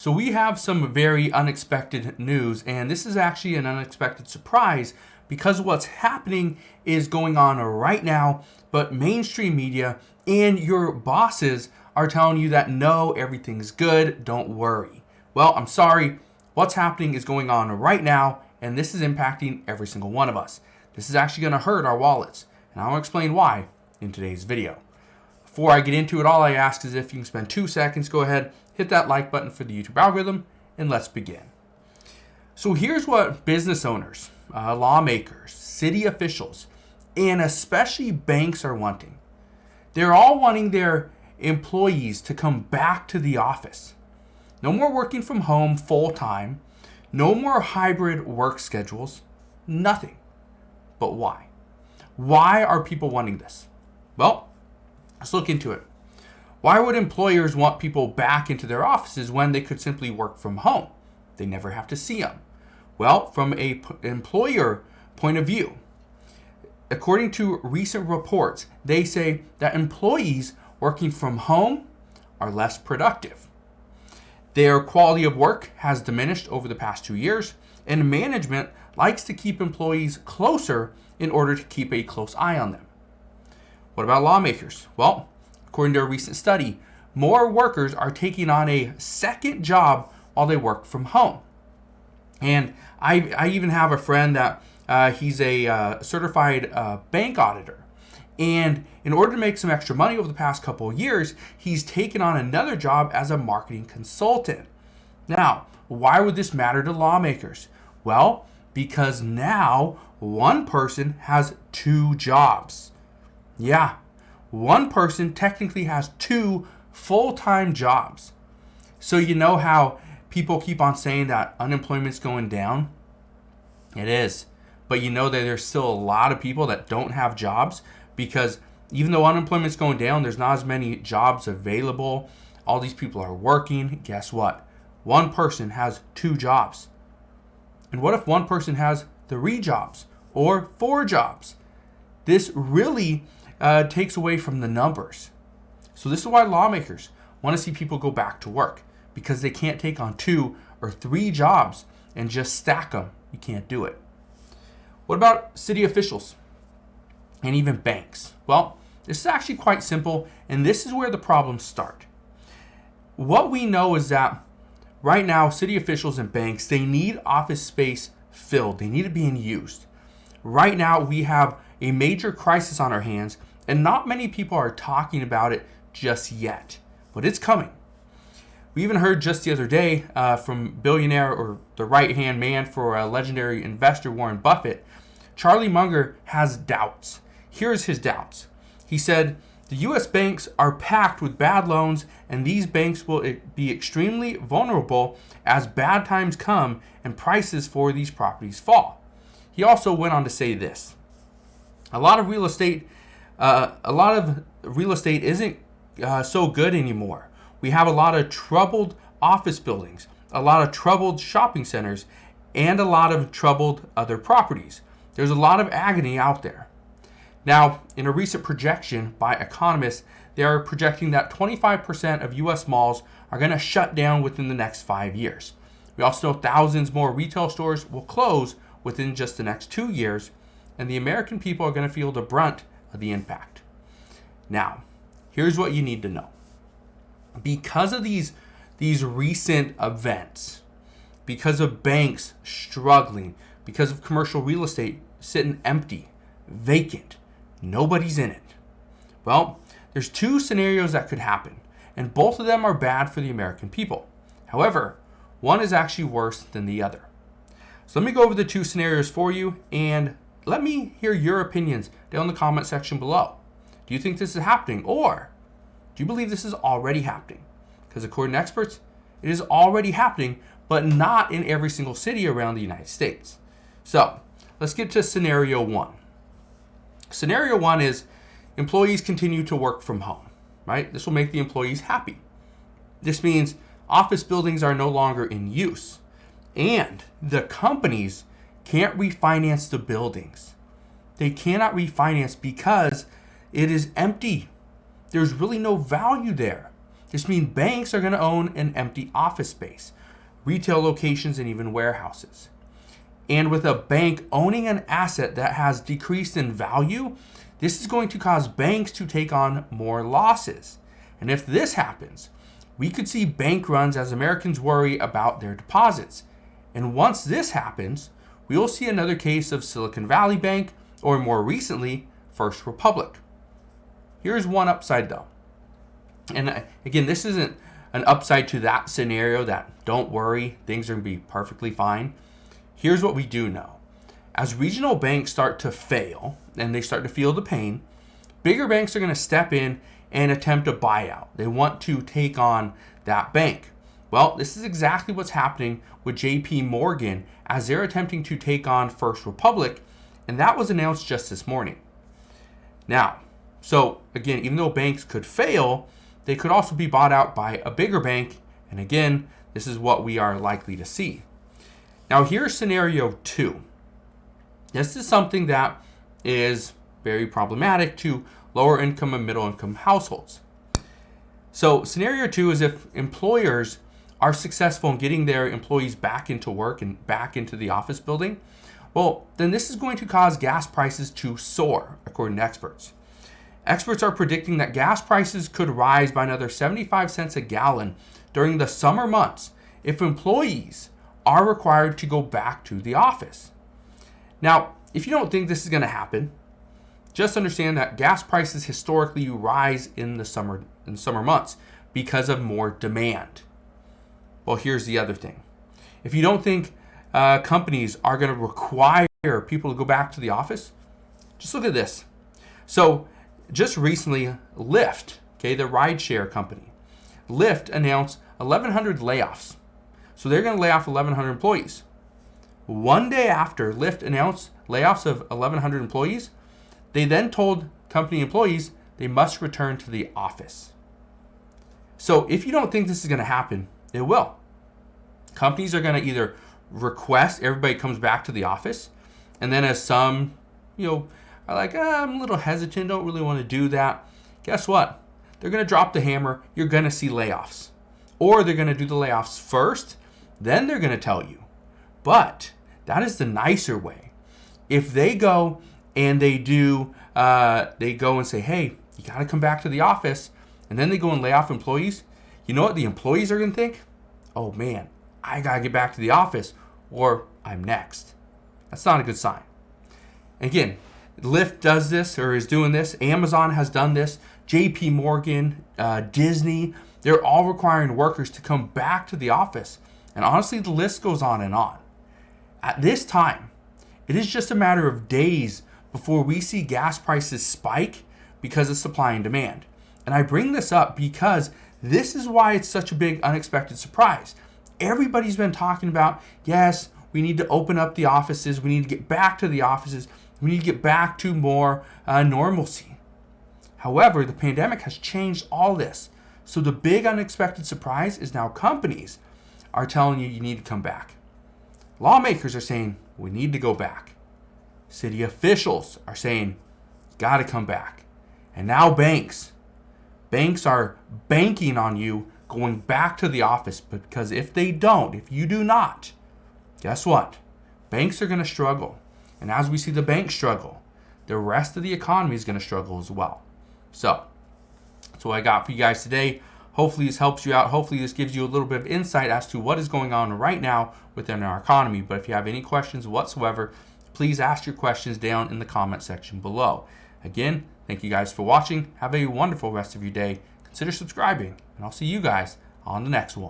So we have some very unexpected news, and this is actually an unexpected surprise because what's happening is going on right now, but mainstream media and your bosses are telling you that no, everything's good, don't worry. Well, I'm sorry, what's happening is going on right now, and this is impacting every single one of us. This is actually going to hurt our wallets, and I'll explain why in today's video. Before I get into it, all I ask is if you can spend 2 seconds, go ahead, hit that like button for the YouTube algorithm, and let's begin. So here's what business owners, lawmakers, city officials, and especially banks are wanting. They're all wanting their employees to come back to the office. No more working from home full time, no more hybrid work schedules, nothing. But why? Why are people wanting this? Well, let's look into it. Why would employers want people back into their offices when they could simply work from home? They never have to see them. Well, from an employer point of view, according to recent reports, they say that employees working from home are less productive. Their quality of work has diminished over the past 2 years, and management likes to keep employees closer in order to keep a close eye on them. What about lawmakers? Well, according to a recent study, more workers are taking on a second job while they work from home. And I even have a friend that he's a certified bank auditor. And in order to make some extra money over the past couple of years, he's taken on another job as a marketing consultant. Now, why would this matter to lawmakers? Well, because now one person has 2 jobs. Yeah, one person technically has 2 full-time jobs. So you know how people keep on saying that unemployment's going down? It is. But you know that there's still a lot of people that don't have jobs because even though unemployment's going down, there's not as many jobs available. All these people are working. Guess what? One person has 2 jobs. And what if one person has 3 jobs or 4 jobs? This really takes away from the numbers. So this is why lawmakers want to see people go back to work, because they can't take on 2 or 3 jobs and just stack them. You can't do it. What about city officials and even banks? Well, this is actually quite simple, and this is where the problems start. What we know is that right now, city officials and banks, they need office space filled. They need it being used. Right now, we have a major crisis on our hands, and not many people are talking about it just yet, but it's coming. We even heard just the other day from billionaire or the right-hand man for a legendary investor Warren Buffett, Charlie Munger has doubts. Here's his doubts. He said, the U.S. banks are packed with bad loans, and these banks will be extremely vulnerable as bad times come and prices for these properties fall. He also went on to say this. A lot of real estate isn't so good anymore. We have a lot of troubled office buildings, a lot of troubled shopping centers, and a lot of troubled other properties. There's a lot of agony out there. Now, in a recent projection by economists, they are projecting that 25% of U.S. malls are going to shut down within the next 5 years. We also know thousands more retail stores will close within just the next 2 years, and the American people are going to feel the brunt of the impact. Now, here's what you need to know. Because of these recent events, because of banks struggling, because of commercial real estate sitting empty, vacant, nobody's in it. Well, there's 2 scenarios that could happen, and both of them are bad for the American people. However, one is actually worse than the other. So let me go over the 2 scenarios for you, and let me hear your opinions down in the comment section below. Do you think this is happening, or do you believe this is already happening? Because according to experts, it is already happening, but not in every single city around the United States. So let's get to scenario 1. Scenario 1 is employees continue to work from home, right? This will make the employees happy. This means office buildings are no longer in use, and the companies can't refinance the buildings. They cannot refinance because it is empty. There's really no value there. This means banks are going to own an empty office space, retail locations, and even warehouses. And with a bank owning an asset that has decreased in value, this is going to cause banks to take on more losses. And if this happens, we could see bank runs as Americans worry about their deposits. And once this happens, we will see another case of Silicon Valley Bank, or more recently, First Republic. Here's one upside though. And again, this isn't an upside to that scenario that don't worry, things are going to be perfectly fine. Here's what we do know. As regional banks start to fail and they start to feel the pain, bigger banks are going to step in and attempt a buyout. They want to take on that bank. Well, this is exactly what's happening with JP Morgan as they're attempting to take on First Republic, and that was announced just this morning. Now, so again, even though banks could fail, they could also be bought out by a bigger bank, and again, this is what we are likely to see. Now, here's scenario 2. This is something that is very problematic to lower income and middle income households. So scenario 2 is if employers are successful in getting their employees back into work and back into the office building, well, then this is going to cause gas prices to soar, according to experts. Experts are predicting that gas prices could rise by another 75 cents a gallon during the summer months if employees are required to go back to the office. Now, if you don't think this is going to happen, just understand that gas prices historically rise in the summer months because of more demand. Well, here's the other thing. If you don't think companies are going to require people to go back to the office, just look at this. So just recently, Lyft, the rideshare company, Lyft announced 1,100 layoffs. So they're going to lay off 1,100 employees. One day after Lyft announced layoffs of 1,100 employees, they then told company employees they must return to the office. So if you don't think this is going to happen, it will. Companies are going to either request everybody comes back to the office, and then as some, are like, I'm a little hesitant, don't really want to do that. Guess what? They're going to drop the hammer. You're going to see layoffs. Or they're going to do the layoffs first, then they're going to tell you. But that is the nicer way. If they go and they go and say, hey, you got to come back to the office, and then they go and lay off employees, you know what the employees are going to think? Oh man, I got to get back to the office, or I'm next. That's not a good sign. Again, Lyft does this or is doing this. Amazon has done this. JP Morgan, Disney, they're all requiring workers to come back to the office. And honestly, the list goes on and on. At this time, it is just a matter of days before we see gas prices spike because of supply and demand. And I bring this up because this is why it's such a big unexpected surprise. Everybody's been talking about, yes, we need to open up the offices. We need to get back to the offices. We need to get back to more normalcy. However, the pandemic has changed all this. So the big unexpected surprise is now companies are telling you need to come back. Lawmakers are saying we need to go back. City officials are saying got to come back. And now banks are banking on you going back to the office, because if you do not, guess what? Banks are going to struggle. And as we see the banks struggle, the rest of the economy is going to struggle as well. So that's what I got for you guys today. Hopefully this helps you out. Hopefully this gives you a little bit of insight as to what is going on right now within our economy. But if you have any questions whatsoever, please ask your questions down in the comment section below. Again, thank you guys for watching. Have a wonderful rest of your day. Consider subscribing, and I'll see you guys on the next one.